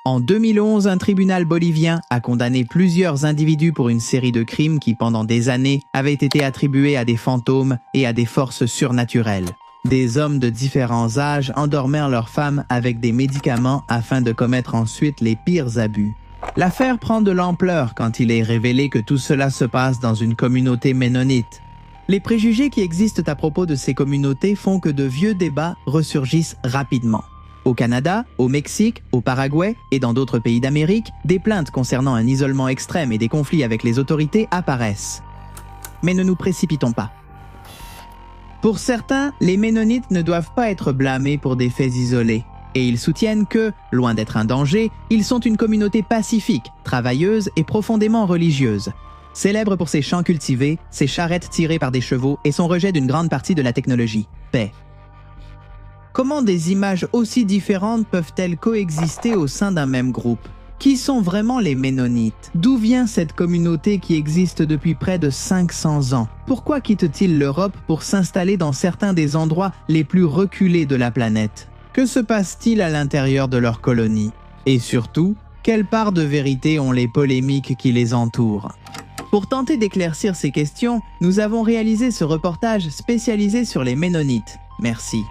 En 2011, un tribunal bolivien a condamné plusieurs individus pour une série de crimes qui, pendant des années, avaient été attribués à des fantômes et à des forces surnaturelles. Des hommes de différents âges endormirent leurs femmes avec des médicaments afin de commettre ensuite les pires abus. L'affaire prend de l'ampleur quand il est révélé que tout cela se passe dans une communauté ménonite. Les préjugés qui existent à propos de ces communautés font que de vieux débats ressurgissent rapidement. Au Canada, au Mexique, au Paraguay et dans d'autres pays d'Amérique, des plaintes concernant un isolement extrême et des conflits avec les autorités apparaissent. Mais ne nous précipitons pas. Pour certains, les Ménonites ne doivent pas être blâmés pour des faits isolés, et ils soutiennent que, loin d'être un danger, ils sont une communauté pacifique, travailleuse et profondément religieuse. Célèbre pour ses champs cultivés, ses charrettes tirées par des chevaux et son rejet d'une grande partie de la technologie. Paix. Comment des images aussi différentes peuvent-elles coexister au sein d'un même groupe? Qui sont vraiment les Ménonites? D'où vient cette communauté qui existe depuis près de 500 ans? Pourquoi quittent-ils l'Europe pour s'installer dans certains des endroits les plus reculés de la planète? Que se passe-t-il à l'intérieur de leur colonie? Et surtout, quelle part de vérité ont les polémiques qui les entourent? Pour tenter d'éclaircir ces questions, nous avons réalisé ce reportage spécialisé sur les Ménonites. Merci.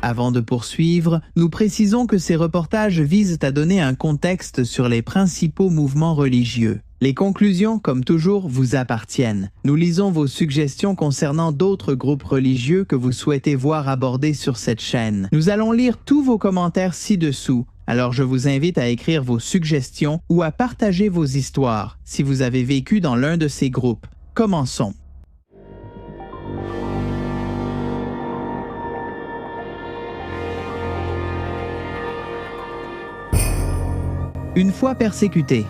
Avant de poursuivre, nous précisons que ces reportages visent à donner un contexte sur les principaux mouvements religieux. Les conclusions, comme toujours, vous appartiennent. Nous lisons vos suggestions concernant d'autres groupes religieux que vous souhaitez voir abordés sur cette chaîne. Nous allons lire tous vos commentaires ci-dessous. Alors je vous invite à écrire vos suggestions ou à partager vos histoires si vous avez vécu dans l'un de ces groupes. Commençons. Une fois persécuté.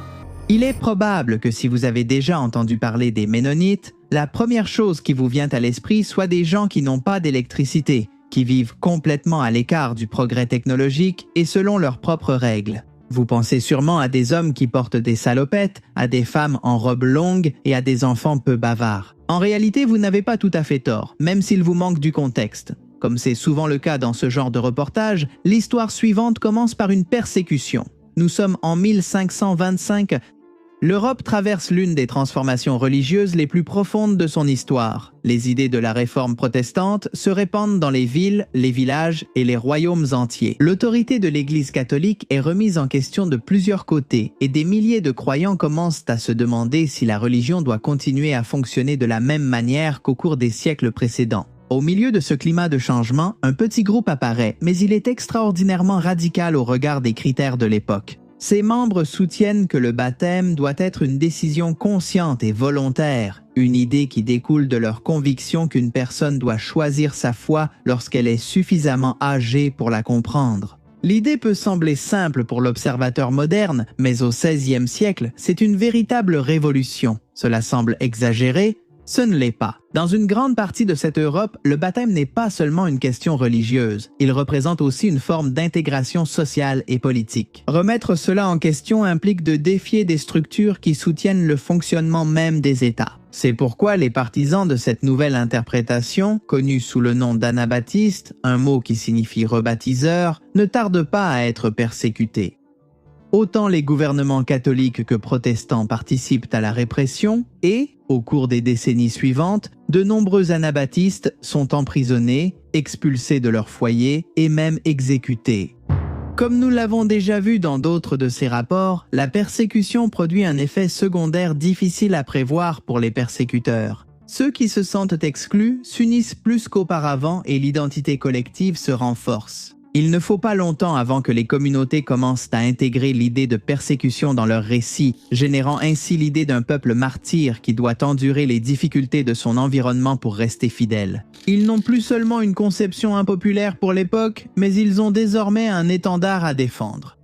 Il est probable que si vous avez déjà entendu parler des Ménonites, la première chose qui vous vient à l'esprit soit des gens qui n'ont pas d'électricité, qui vivent complètement à l'écart du progrès technologique et selon leurs propres règles. Vous pensez sûrement à des hommes qui portent des salopettes, à des femmes en robe longue et à des enfants peu bavards. En réalité, vous n'avez pas tout à fait tort, même s'il vous manque du contexte. Comme c'est souvent le cas dans ce genre de reportage, l'histoire suivante commence par une persécution. Nous sommes en 1525. L'Europe traverse l'une des transformations religieuses les plus profondes de son histoire. Les idées de la réforme protestante se répandent dans les villes, les villages et les royaumes entiers. L'autorité de l'Église catholique est remise en question de plusieurs côtés et des milliers de croyants commencent à se demander si la religion doit continuer à fonctionner de la même manière qu'au cours des siècles précédents. Au milieu de ce climat de changement, un petit groupe apparaît, mais il est extraordinairement radical au regard des critères de l'époque. Ses membres soutiennent que le baptême doit être une décision consciente et volontaire, une idée qui découle de leur conviction qu'une personne doit choisir sa foi lorsqu'elle est suffisamment âgée pour la comprendre. L'idée peut sembler simple pour l'observateur moderne, mais au XVIe siècle, c'est une véritable révolution. Cela semble exagéré, ce ne l'est pas. Dans une grande partie de cette Europe, le baptême n'est pas seulement une question religieuse, il représente aussi une forme d'intégration sociale et politique. Remettre cela en question implique de défier des structures qui soutiennent le fonctionnement même des États. C'est pourquoi les partisans de cette nouvelle interprétation, connue sous le nom d'anabaptistes, un mot qui signifie rebaptiseur, ne tardent pas à être persécutés. Autant les gouvernements catholiques que protestants participent à la répression et, au cours des décennies suivantes, de nombreux anabaptistes sont emprisonnés, expulsés de leur foyer et même exécutés. Comme nous l'avons déjà vu dans d'autres de ces rapports, la persécution produit un effet secondaire difficile à prévoir pour les persécuteurs. Ceux qui se sentent exclus s'unissent plus qu'auparavant et l'identité collective se renforce. Il ne faut pas longtemps avant que les communautés commencent à intégrer l'idée de persécution dans leurs récits, générant ainsi l'idée d'un peuple martyr qui doit endurer les difficultés de son environnement pour rester fidèle. Ils n'ont plus seulement une conception impopulaire pour l'époque, mais ils ont désormais un étendard à défendre.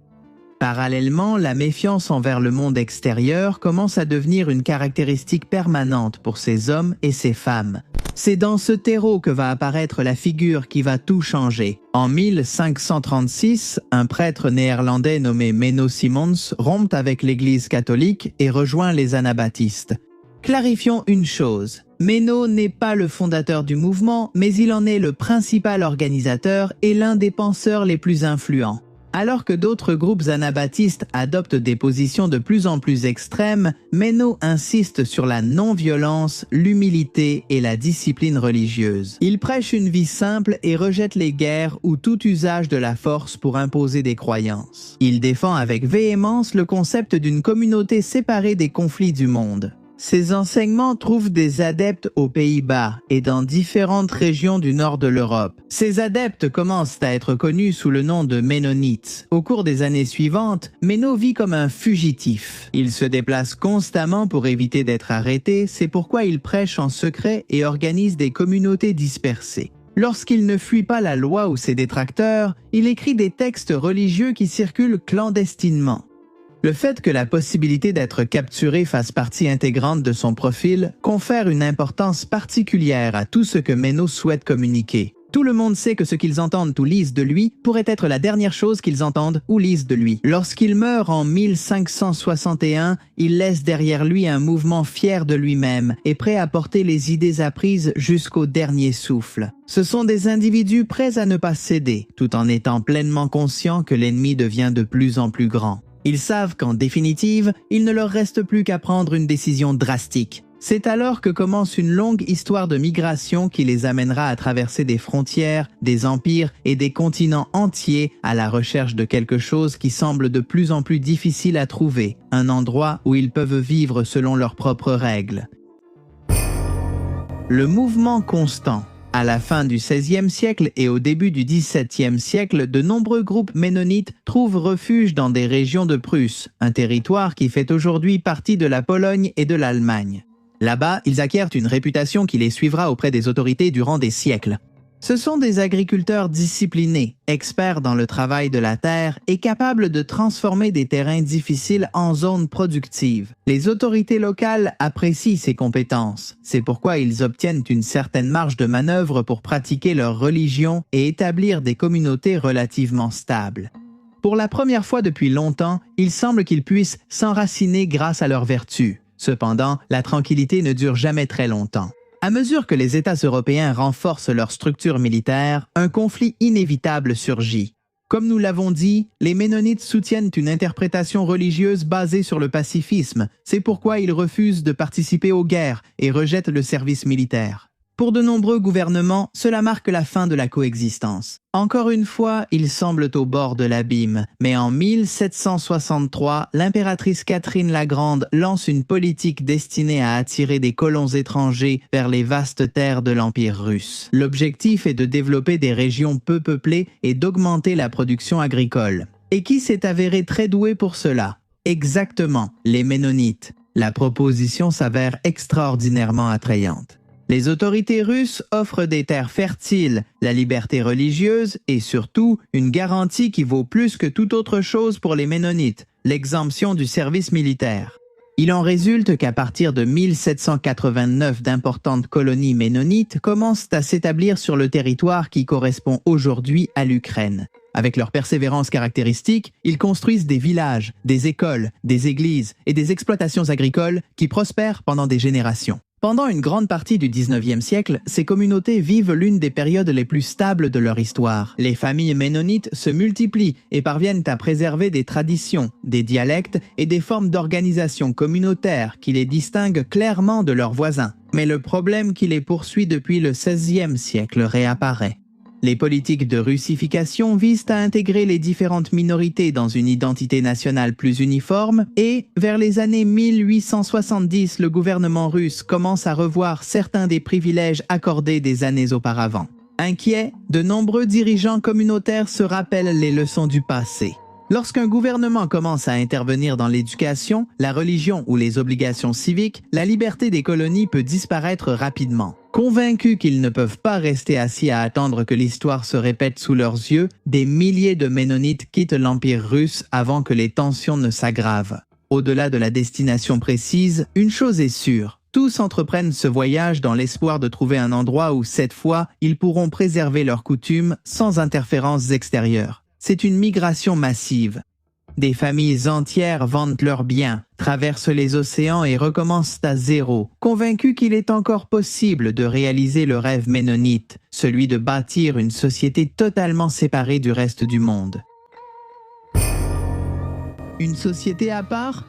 Parallèlement, la méfiance envers le monde extérieur commence à devenir une caractéristique permanente pour ces hommes et ces femmes. C'est dans ce terreau que va apparaître la figure qui va tout changer. En 1536, un prêtre néerlandais nommé Menno Simons rompt avec l'Église catholique et rejoint les anabaptistes. Clarifions une chose, Menno n'est pas le fondateur du mouvement, mais il en est le principal organisateur et l'un des penseurs les plus influents. Alors que d'autres groupes anabaptistes adoptent des positions de plus en plus extrêmes, Menno insiste sur la non-violence, l'humilité et la discipline religieuse. Il prêche une vie simple et rejette les guerres ou tout usage de la force pour imposer des croyances. Il défend avec véhémence le concept d'une communauté séparée des conflits du monde. Ces enseignements trouvent des adeptes aux Pays-Bas et dans différentes régions du nord de l'Europe. Ces adeptes commencent à être connus sous le nom de Ménonites. Au cours des années suivantes, Menno vit comme un fugitif. Il se déplace constamment pour éviter d'être arrêté, c'est pourquoi il prêche en secret et organise des communautés dispersées. Lorsqu'il ne fuit pas la loi ou ses détracteurs, il écrit des textes religieux qui circulent clandestinement. Le fait que la possibilité d'être capturé fasse partie intégrante de son profil confère une importance particulière à tout ce que Menno souhaite communiquer. Tout le monde sait que ce qu'ils entendent ou lisent de lui pourrait être la dernière chose qu'ils entendent ou lisent de lui. Lorsqu'il meurt en 1561, il laisse derrière lui un mouvement fier de lui-même et prêt à porter les idées apprises jusqu'au dernier souffle. Ce sont des individus prêts à ne pas céder, tout en étant pleinement conscients que l'ennemi devient de plus en plus grand. Ils savent qu'en définitive, il ne leur reste plus qu'à prendre une décision drastique. C'est alors que commence une longue histoire de migration qui les amènera à traverser des frontières, des empires et des continents entiers à la recherche de quelque chose qui semble de plus en plus difficile à trouver, un endroit où ils peuvent vivre selon leurs propres règles. Le mouvement constant. À la fin du XVIe siècle et au début du XVIIe siècle, de nombreux groupes ménonites trouvent refuge dans des régions de Prusse, un territoire qui fait aujourd'hui partie de la Pologne et de l'Allemagne. Là-bas, ils acquièrent une réputation qui les suivra auprès des autorités durant des siècles. Ce sont des agriculteurs disciplinés, experts dans le travail de la terre et capables de transformer des terrains difficiles en zones productives. Les autorités locales apprécient ces compétences. C'est pourquoi ils obtiennent une certaine marge de manœuvre pour pratiquer leur religion et établir des communautés relativement stables. Pour la première fois depuis longtemps, il semble qu'ils puissent s'enraciner grâce à leurs vertus. Cependant, la tranquillité ne dure jamais très longtemps. À mesure que les États européens renforcent leur structure militaire, un conflit inévitable surgit. Comme nous l'avons dit, les Ménonites soutiennent une interprétation religieuse basée sur le pacifisme. C'est pourquoi ils refusent de participer aux guerres et rejettent le service militaire. Pour de nombreux gouvernements, cela marque la fin de la coexistence. Encore une fois, ils semblent au bord de l'abîme, mais en 1763, l'impératrice Catherine la Grande lance une politique destinée à attirer des colons étrangers vers les vastes terres de l'Empire russe. L'objectif est de développer des régions peu peuplées et d'augmenter la production agricole. Et qui s'est avéré très doué pour cela? Exactement, les Ménonites. La proposition s'avère extraordinairement attrayante. Les autorités russes offrent des terres fertiles, la liberté religieuse et surtout une garantie qui vaut plus que toute autre chose pour les Ménonites, l'exemption du service militaire. Il en résulte qu'à partir de 1789, d'importantes colonies ménonites commencent à s'établir sur le territoire qui correspond aujourd'hui à l'Ukraine. Avec leur persévérance caractéristique, ils construisent des villages, des écoles, des églises et des exploitations agricoles qui prospèrent pendant des générations. Pendant une grande partie du XIXe siècle, ces communautés vivent l'une des périodes les plus stables de leur histoire. Les familles ménonites se multiplient et parviennent à préserver des traditions, des dialectes et des formes d'organisation communautaire qui les distinguent clairement de leurs voisins. Mais le problème qui les poursuit depuis le XVIe siècle réapparaît. Les politiques de russification visent à intégrer les différentes minorités dans une identité nationale plus uniforme et, vers les années 1870, le gouvernement russe commence à revoir certains des privilèges accordés des années auparavant. Inquiets, de nombreux dirigeants communautaires se rappellent les leçons du passé. Lorsqu'un gouvernement commence à intervenir dans l'éducation, la religion ou les obligations civiques, la liberté des colonies peut disparaître rapidement. Convaincus qu'ils ne peuvent pas rester assis à attendre que l'histoire se répète sous leurs yeux, des milliers de Ménonites quittent l'Empire russe avant que les tensions ne s'aggravent. Au-delà de la destination précise, une chose est sûre. Tous entreprennent ce voyage dans l'espoir de trouver un endroit où, cette fois, ils pourront préserver leurs coutumes sans interférences extérieures. C'est une migration massive. Des familles entières vendent leurs biens, traversent les océans et recommencent à zéro, convaincus qu'il est encore possible de réaliser le rêve ménonite, celui de bâtir une société totalement séparée du reste du monde. Une société à part ?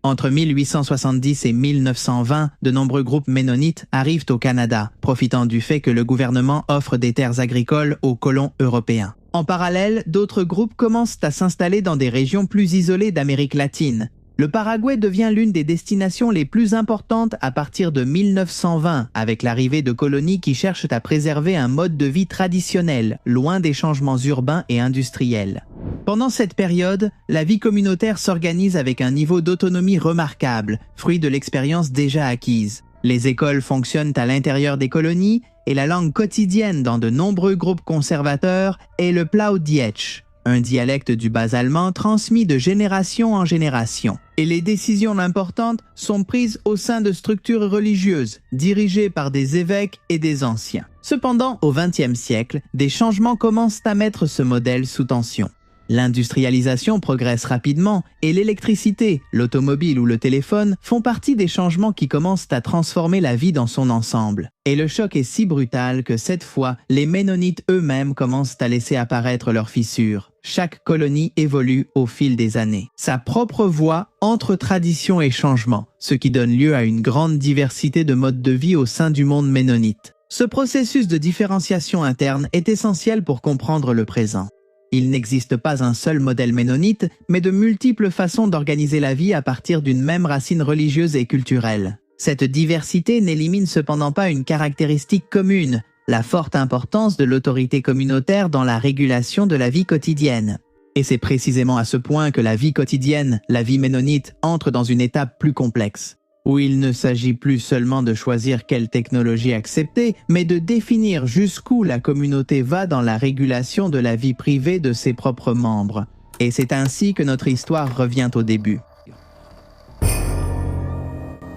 Entre 1870 et 1920, de nombreux groupes ménonites arrivent au Canada, profitant du fait que le gouvernement offre des terres agricoles aux colons européens. En parallèle, d'autres groupes commencent à s'installer dans des régions plus isolées d'Amérique latine. Le Paraguay devient l'une des destinations les plus importantes à partir de 1920, avec l'arrivée de colonies qui cherchent à préserver un mode de vie traditionnel, loin des changements urbains et industriels. Pendant cette période, la vie communautaire s'organise avec un niveau d'autonomie remarquable, fruit de l'expérience déjà acquise. Les écoles fonctionnent à l'intérieur des colonies et la langue quotidienne dans de nombreux groupes conservateurs est le Plaudietsch, un dialecte du bas-allemand transmis de génération en génération. Et les décisions importantes sont prises au sein de structures religieuses, dirigées par des évêques et des anciens. Cependant, au XXe siècle, des changements commencent à mettre ce modèle sous tension. L'industrialisation progresse rapidement et l'électricité, l'automobile ou le téléphone font partie des changements qui commencent à transformer la vie dans son ensemble. Et le choc est si brutal que cette fois, les Ménonites eux-mêmes commencent à laisser apparaître leurs fissures. Chaque colonie évolue au fil des années. Sa propre voie entre tradition et changement, ce qui donne lieu à une grande diversité de modes de vie au sein du monde ménonite. Ce processus de différenciation interne est essentiel pour comprendre le présent. Il n'existe pas un seul modèle ménonite, mais de multiples façons d'organiser la vie à partir d'une même racine religieuse et culturelle. Cette diversité n'élimine cependant pas une caractéristique commune, la forte importance de l'autorité communautaire dans la régulation de la vie quotidienne. Et c'est précisément à ce point que la vie quotidienne, la vie ménonite, entre dans une étape plus complexe, où il ne s'agit plus seulement de choisir quelle technologie accepter, mais de définir jusqu'où la communauté va dans la régulation de la vie privée de ses propres membres. Et c'est ainsi que notre histoire revient au début.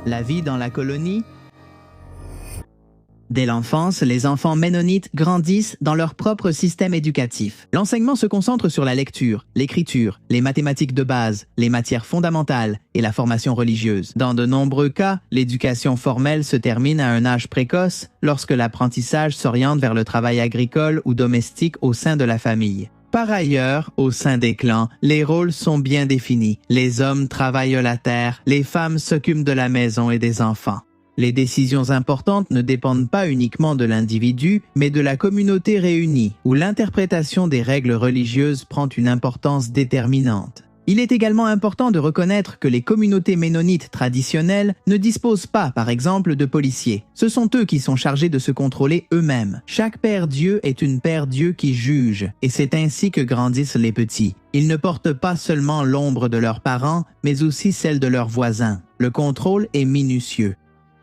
La vie dans la colonie. Dès l'enfance, les enfants ménonites grandissent dans leur propre système éducatif. L'enseignement se concentre sur la lecture, l'écriture, les mathématiques de base, les matières fondamentales et la formation religieuse. Dans de nombreux cas, l'éducation formelle se termine à un âge précoce lorsque l'apprentissage s'oriente vers le travail agricole ou domestique au sein de la famille. Par ailleurs, au sein des clans, les rôles sont bien définis. Les hommes travaillent la terre, les femmes s'occupent de la maison et des enfants. Les décisions importantes ne dépendent pas uniquement de l'individu, mais de la communauté réunie, où l'interprétation des règles religieuses prend une importance déterminante. Il est également important de reconnaître que les communautés ménonites traditionnelles ne disposent pas, par exemple, de policiers. Ce sont eux qui sont chargés de se contrôler eux-mêmes. Chaque père-dieu est une père-dieu qui juge, et c'est ainsi que grandissent les petits. Ils ne portent pas seulement l'ombre de leurs parents, mais aussi celle de leurs voisins. Le contrôle est minutieux.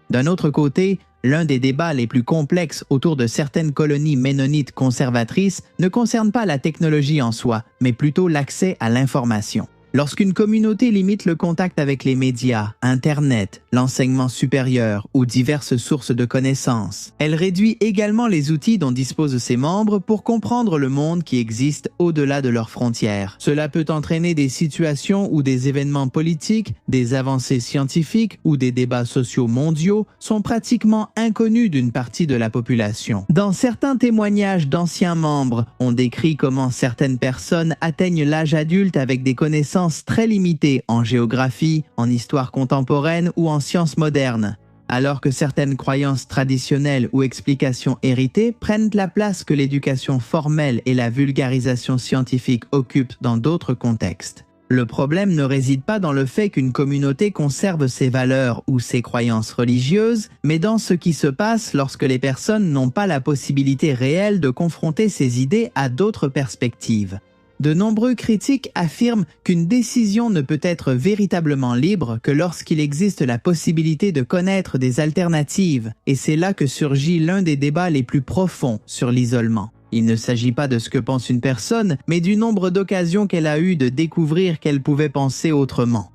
D'un autre côté, l'un des débats les plus complexes autour de certaines colonies ménonites conservatrices ne concerne pas la technologie en soi, mais plutôt l'accès à l'information. Lorsqu'une communauté limite le contact avec les médias, Internet, l'enseignement supérieur ou diverses sources de connaissances, elle réduit également les outils dont disposent ses membres pour comprendre le monde qui existe au-delà de leurs frontières. Cela peut entraîner des situations où des événements politiques, des avancées scientifiques ou des débats sociaux mondiaux sont pratiquement inconnus d'une partie de la population. Dans certains témoignages d'anciens membres, on décrit comment certaines personnes atteignent l'âge adulte avec des connaissances très limitées en géographie, en histoire contemporaine ou en sciences modernes, alors que certaines croyances traditionnelles ou explications héritées prennent la place que l'éducation formelle et la vulgarisation scientifique occupent dans d'autres contextes. Le problème ne réside pas dans le fait qu'une communauté conserve ses valeurs ou ses croyances religieuses, mais dans ce qui se passe lorsque les personnes n'ont pas la possibilité réelle de confronter ces idées à d'autres perspectives. De nombreux critiques affirment qu'une décision ne peut être véritablement libre que lorsqu'il existe la possibilité de connaître des alternatives, et c'est là que surgit l'un des débats les plus profonds sur l'isolement. Il ne s'agit pas de ce que pense une personne, mais du nombre d'occasions qu'elle a eues de découvrir qu'elle pouvait penser autrement.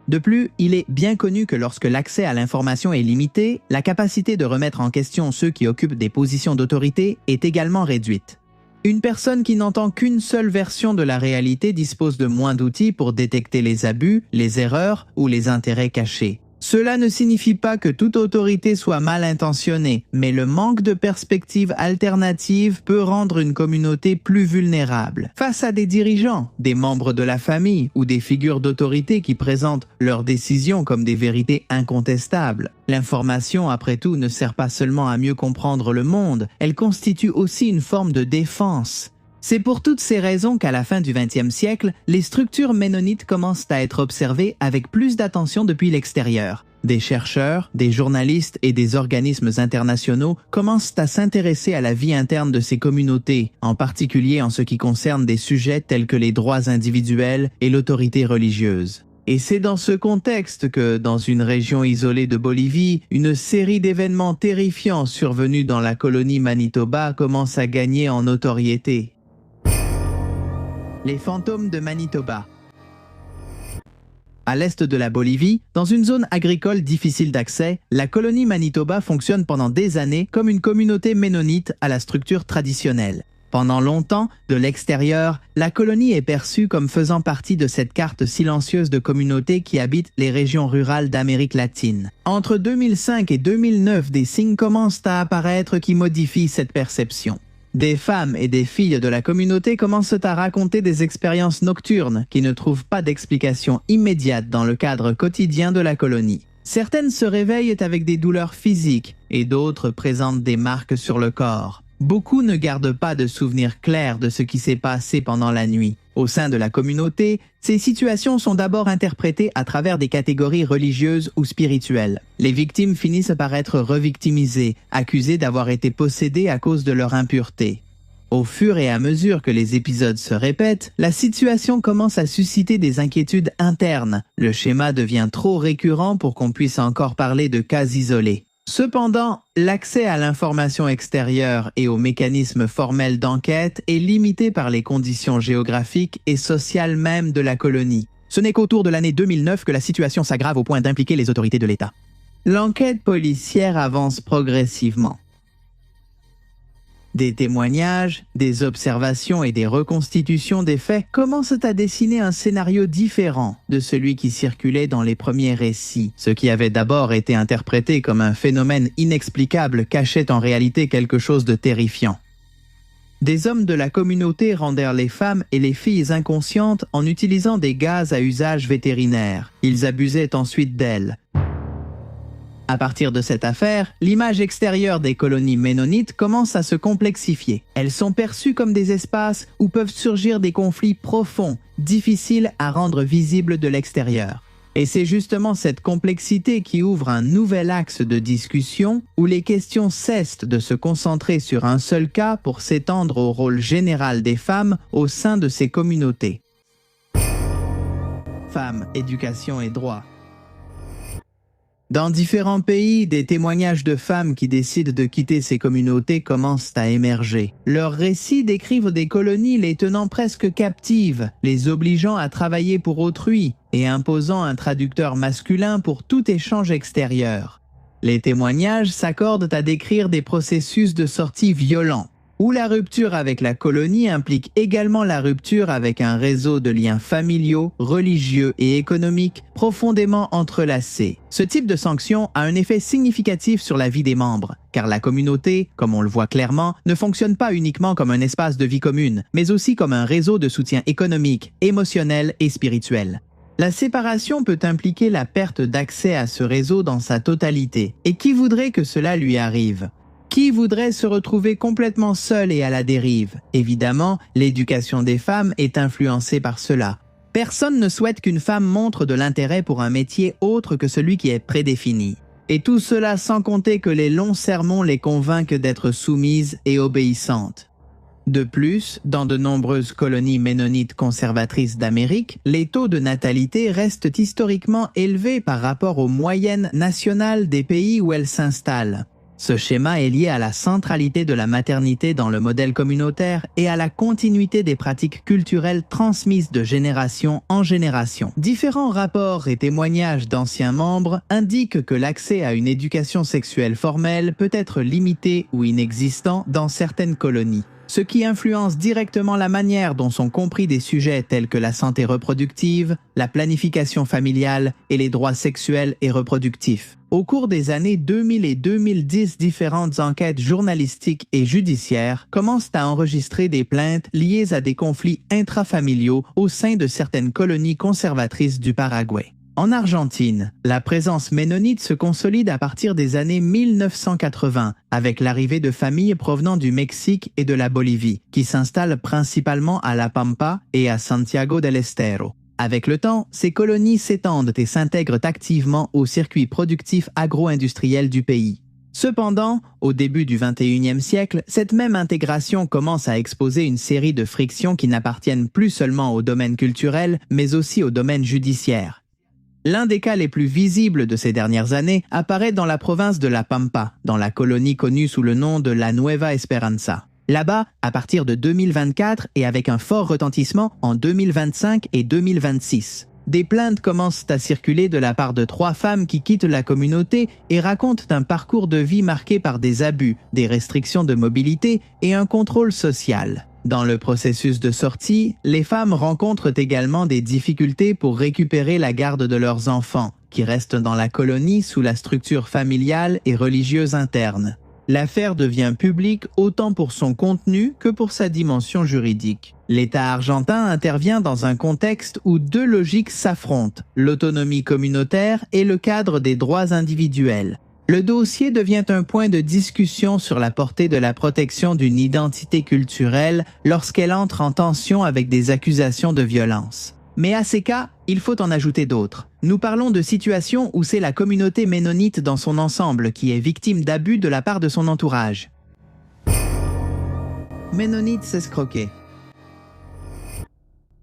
De plus, il est bien connu que lorsque l'accès à l'information est limité, la capacité de remettre en question ceux qui occupent des positions d'autorité est également réduite. Une personne qui n'entend qu'une seule version de la réalité dispose de moins d'outils pour détecter les abus, les erreurs ou les intérêts cachés. Cela ne signifie pas que toute autorité soit mal intentionnée, mais le manque de perspectives alternatives peut rendre une communauté plus vulnérable. Face à des dirigeants, des membres de la famille ou des figures d'autorité qui présentent leurs décisions comme des vérités incontestables, l'information, après tout, ne sert pas seulement à mieux comprendre le monde, elle constitue aussi une forme de défense. C'est pour toutes ces raisons qu'à la fin du XXe siècle, les structures ménonites commencent à être observées avec plus d'attention depuis l'extérieur. Des chercheurs, des journalistes et des organismes internationaux commencent à s'intéresser à la vie interne de ces communautés, en particulier en ce qui concerne des sujets tels que les droits individuels et l'autorité religieuse. Et c'est dans ce contexte que, dans une région isolée de Bolivie, une série d'événements terrifiants survenus dans la colonie Manitoba commence à gagner en notoriété. Les fantômes de Manitoba. À l'est de la Bolivie, dans une zone agricole difficile d'accès, la colonie Manitoba fonctionne pendant des années comme une communauté ménonite à la structure traditionnelle. Pendant longtemps, de l'extérieur, la colonie est perçue comme faisant partie de cette carte silencieuse de communautés qui habitent les régions rurales d'Amérique latine. Entre 2005 et 2009, des signes commencent à apparaître qui modifient cette perception. Des femmes et des filles de la communauté commencent à raconter des expériences nocturnes qui ne trouvent pas d'explication immédiate dans le cadre quotidien de la colonie. Certaines se réveillent avec des douleurs physiques et d'autres présentent des marques sur le corps. Beaucoup ne gardent pas de souvenirs clairs de ce qui s'est passé pendant la nuit. Au sein de la communauté, ces situations sont d'abord interprétées à travers des catégories religieuses ou spirituelles. Les victimes finissent par être revictimisées, accusées d'avoir été possédées à cause de leur impureté. Au fur et à mesure que les épisodes se répètent, la situation commence à susciter des inquiétudes internes. Le schéma devient trop récurrent pour qu'on puisse encore parler de cas isolés. Cependant, l'accès à l'information extérieure et aux mécanismes formels d'enquête est limité par les conditions géographiques et sociales même de la colonie. Ce n'est qu'autour de l'année 2009 que la situation s'aggrave au point d'impliquer les autorités de l'État. L'enquête policière avance progressivement. Des témoignages, des observations et des reconstitutions des faits commencent à dessiner un scénario différent de celui qui circulait dans les premiers récits. Ce qui avait d'abord été interprété comme un phénomène inexplicable cachait en réalité quelque chose de terrifiant. Des hommes de la communauté rendèrent les femmes et les filles inconscientes en utilisant des gaz à usage vétérinaire. Ils abusaient ensuite d'elles. À partir de cette affaire, l'image extérieure des colonies ménonites commence à se complexifier. Elles sont perçues comme des espaces où peuvent surgir des conflits profonds, difficiles à rendre visibles de l'extérieur. Et c'est justement cette complexité qui ouvre un nouvel axe de discussion où les questions cessent de se concentrer sur un seul cas pour s'étendre au rôle général des femmes au sein de ces communautés. Femmes, éducation et droits. Dans différents pays, des témoignages de femmes qui décident de quitter ces communautés commencent à émerger. Leurs récits décrivent des colonies les tenant presque captives, les obligeant à travailler pour autrui et imposant un traducteur masculin pour tout échange extérieur. Les témoignages s'accordent à décrire des processus de sortie violents, où la rupture avec la colonie implique également la rupture avec un réseau de liens familiaux, religieux et économiques profondément entrelacés. Ce type de sanction a un effet significatif sur la vie des membres, car la communauté, comme on le voit clairement, ne fonctionne pas uniquement comme un espace de vie commune, mais aussi comme un réseau de soutien économique, émotionnel et spirituel. La séparation peut impliquer la perte d'accès à ce réseau dans sa totalité. Et qui voudrait que cela lui arrive ? Qui voudrait se retrouver complètement seul et à la dérive? Évidemment, l'éducation des femmes est influencée par cela. Personne ne souhaite qu'une femme montre de l'intérêt pour un métier autre que celui qui est prédéfini. Et tout cela sans compter que les longs sermons les convainquent d'être soumises et obéissantes. De plus, dans de nombreuses colonies ménonites conservatrices d'Amérique, les taux de natalité restent historiquement élevés par rapport aux moyennes nationales des pays où elles s'installent. Ce schéma est lié à la centralité de la maternité dans le modèle communautaire et à la continuité des pratiques culturelles transmises de génération en génération. Différents rapports et témoignages d'anciens membres indiquent que l'accès à une éducation sexuelle formelle peut être limité ou inexistant dans certaines colonies. ce qui influence directement la manière dont sont compris des sujets tels que la santé reproductive, la planification familiale et les droits sexuels et reproductifs. Au cours des années 2000 et 2010, différentes enquêtes journalistiques et judiciaires commencent à enregistrer des plaintes liées à des conflits intrafamiliaux au sein de certaines colonies conservatrices du Paraguay. En Argentine, la présence ménonite se consolide à partir des années 1980 avec l'arrivée de familles provenant du Mexique et de la Bolivie, qui s'installent principalement à La Pampa et à Santiago del Estero. Avec le temps, ces colonies s'étendent et s'intègrent activement au circuit productif agro-industriel du pays. Cependant, au début du XXIe siècle, cette même intégration commence à exposer une série de frictions qui n'appartiennent plus seulement au domaine culturel, mais aussi au domaine judiciaire. L'un des cas les plus visibles de ces dernières années apparaît dans la province de La Pampa, dans la colonie connue sous le nom de la Nueva Esperanza. Là-bas, à partir de 2024 et avec un fort retentissement en 2025 et 2026, des plaintes commencent à circuler de la part de 3 femmes qui quittent la communauté et racontent un parcours de vie marqué par des abus, des restrictions de mobilité et un contrôle social. Dans le processus de sortie, les femmes rencontrent également des difficultés pour récupérer la garde de leurs enfants, qui restent dans la colonie sous la structure familiale et religieuse interne. L'affaire devient publique autant pour son contenu que pour sa dimension juridique. L'État argentin intervient dans un contexte où 2 logiques s'affrontent, l'autonomie communautaire et le cadre des droits individuels. Le dossier devient un point de discussion sur la portée de la protection d'une identité culturelle lorsqu'elle entre en tension avec des accusations de violence. Mais à ces cas, il faut en ajouter d'autres. Nous parlons de situations où c'est la communauté ménonite dans son ensemble qui est victime d'abus de la part de son entourage. Ménonites escroqués.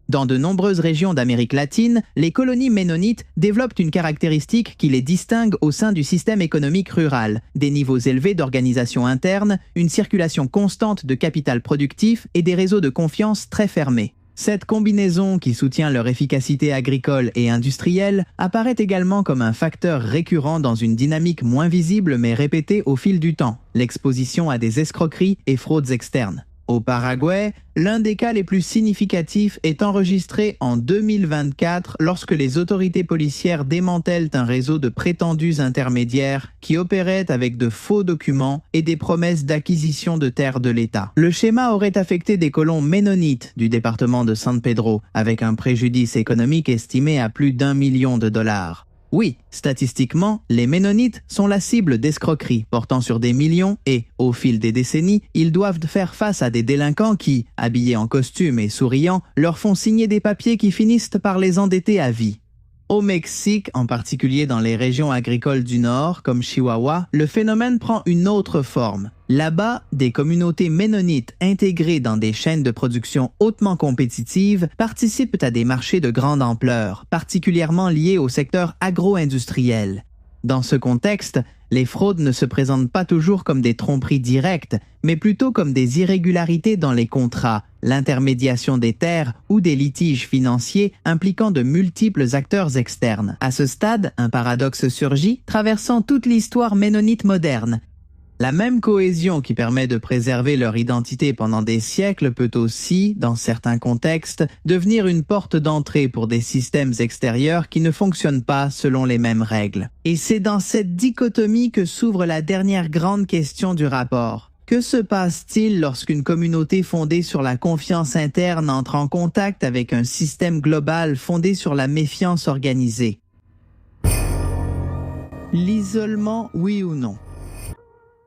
Dans de nombreuses régions d'Amérique latine, les colonies ménonites développent une caractéristique qui les distingue au sein du système économique rural, des niveaux élevés d'organisation interne, une circulation constante de capital productif et des réseaux de confiance très fermés. Cette combinaison qui soutient leur efficacité agricole et industrielle apparaît également comme un facteur récurrent dans une dynamique moins visible mais répétée au fil du temps, l'exposition à des escroqueries et fraudes externes. Au Paraguay, l'un des cas les plus significatifs est enregistré en 2024 lorsque les autorités policières démantèlent un réseau de prétendus intermédiaires qui opéraient avec de faux documents et des promesses d'acquisition de terres de l'État. Le schéma aurait affecté des colons ménonites du département de San Pedro avec un préjudice économique estimé à plus d'1 million de dollars. Oui, statistiquement, les ménonites sont la cible d'escroqueries portant sur des millions et, au fil des décennies, ils doivent faire face à des délinquants qui, habillés en costume et souriant, leur font signer des papiers qui finissent par les endetter à vie. Au Mexique, en particulier dans les régions agricoles du Nord, comme Chihuahua, le phénomène prend une autre forme. Là-bas, des communautés ménonites intégrées dans des chaînes de production hautement compétitives participent à des marchés de grande ampleur, particulièrement liés au secteur agro-industriel. Dans ce contexte, les fraudes ne se présentent pas toujours comme des tromperies directes, mais plutôt comme des irrégularités dans les contrats, l'intermédiation des terres ou des litiges financiers impliquant de multiples acteurs externes. À ce stade, un paradoxe surgit, traversant toute l'histoire ménonite moderne. La même cohésion qui permet de préserver leur identité pendant des siècles peut aussi, dans certains contextes, devenir une porte d'entrée pour des systèmes extérieurs qui ne fonctionnent pas selon les mêmes règles. Et c'est dans cette dichotomie que s'ouvre la dernière grande question du rapport. Que se passe-t-il lorsqu'une communauté fondée sur la confiance interne entre en contact avec un système global fondé sur la méfiance organisée? L'isolement, oui ou non?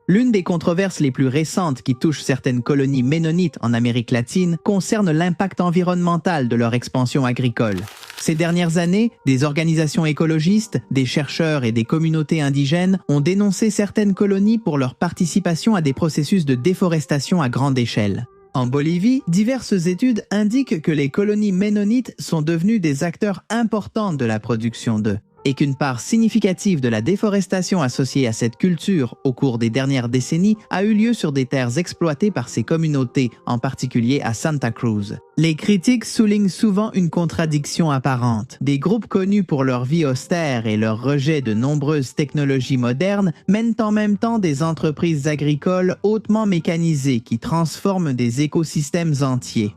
L'une des controverses les plus récentes qui touche certaines colonies ménonites en Amérique latine concerne l'impact environnemental de leur expansion agricole. Ces dernières années, des organisations écologistes, des chercheurs et des communautés indigènes ont dénoncé certaines colonies pour leur participation à des processus de déforestation à grande échelle. En Bolivie, diverses études indiquent que les colonies ménonites sont devenues des acteurs importants de la production d'œufs. et qu'une part significative de la déforestation associée à cette culture au cours des dernières décennies a eu lieu sur des terres exploitées par ces communautés, en particulier à Santa Cruz. Les critiques soulignent souvent une contradiction apparente. Des groupes connus pour leur vie austère et leur rejet de nombreuses technologies modernes mènent en même temps des entreprises agricoles hautement mécanisées qui transforment des écosystèmes entiers.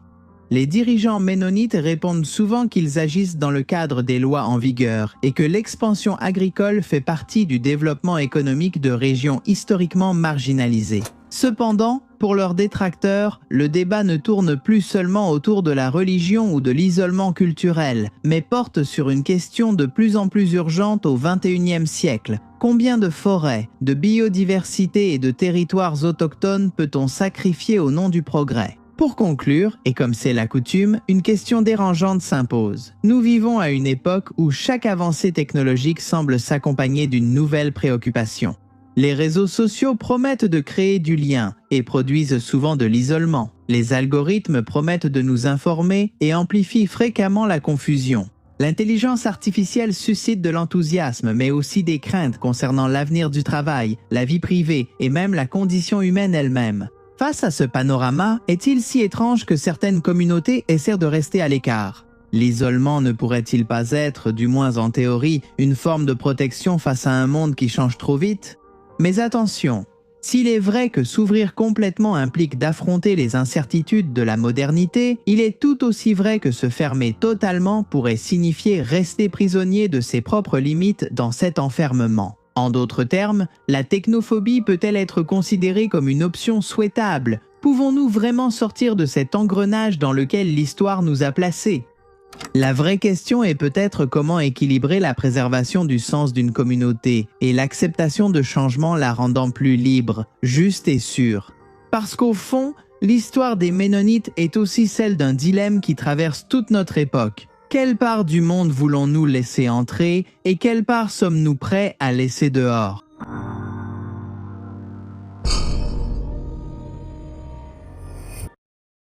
Les dirigeants ménonites répondent souvent qu'ils agissent dans le cadre des lois en vigueur et que l'expansion agricole fait partie du développement économique de régions historiquement marginalisées. Cependant, pour leurs détracteurs, le débat ne tourne plus seulement autour de la religion ou de l'isolement culturel, mais porte sur une question de plus en plus urgente au XXIe siècle. Combien de forêts, de biodiversité et de territoires autochtones peut-on sacrifier au nom du progrès ? Pour conclure, et comme c'est la coutume, une question dérangeante s'impose. Nous vivons à une époque où chaque avancée technologique semble s'accompagner d'une nouvelle préoccupation. Les réseaux sociaux promettent de créer du lien et produisent souvent de l'isolement. Les algorithmes promettent de nous informer et amplifient fréquemment la confusion. L'intelligence artificielle suscite de l'enthousiasme, mais aussi des craintes concernant l'avenir du travail, la vie privée et même la condition humaine elle-même. Face à ce panorama, est-il si étrange que certaines communautés essaient de rester à l'écart? L'isolement ne pourrait-il pas être, du moins en théorie, une forme de protection face à un monde qui change trop vite? Mais attention, s'il est vrai que s'ouvrir complètement implique d'affronter les incertitudes de la modernité, il est tout aussi vrai que se fermer totalement pourrait signifier rester prisonnier de ses propres limites dans cet enfermement. En d'autres termes, la technophobie peut-elle être considérée comme une option souhaitable? Pouvons-nous vraiment sortir de cet engrenage dans lequel l'histoire nous a placés? La vraie question est peut-être comment équilibrer la préservation du sens d'une communauté et l'acceptation de changements la rendant plus libre, juste et sûre. Parce qu'au fond, l'histoire des Ménonites est aussi celle d'un dilemme qui traverse toute notre époque. Quelle part du monde voulons-nous laisser entrer et quelle part sommes-nous prêts à laisser dehors?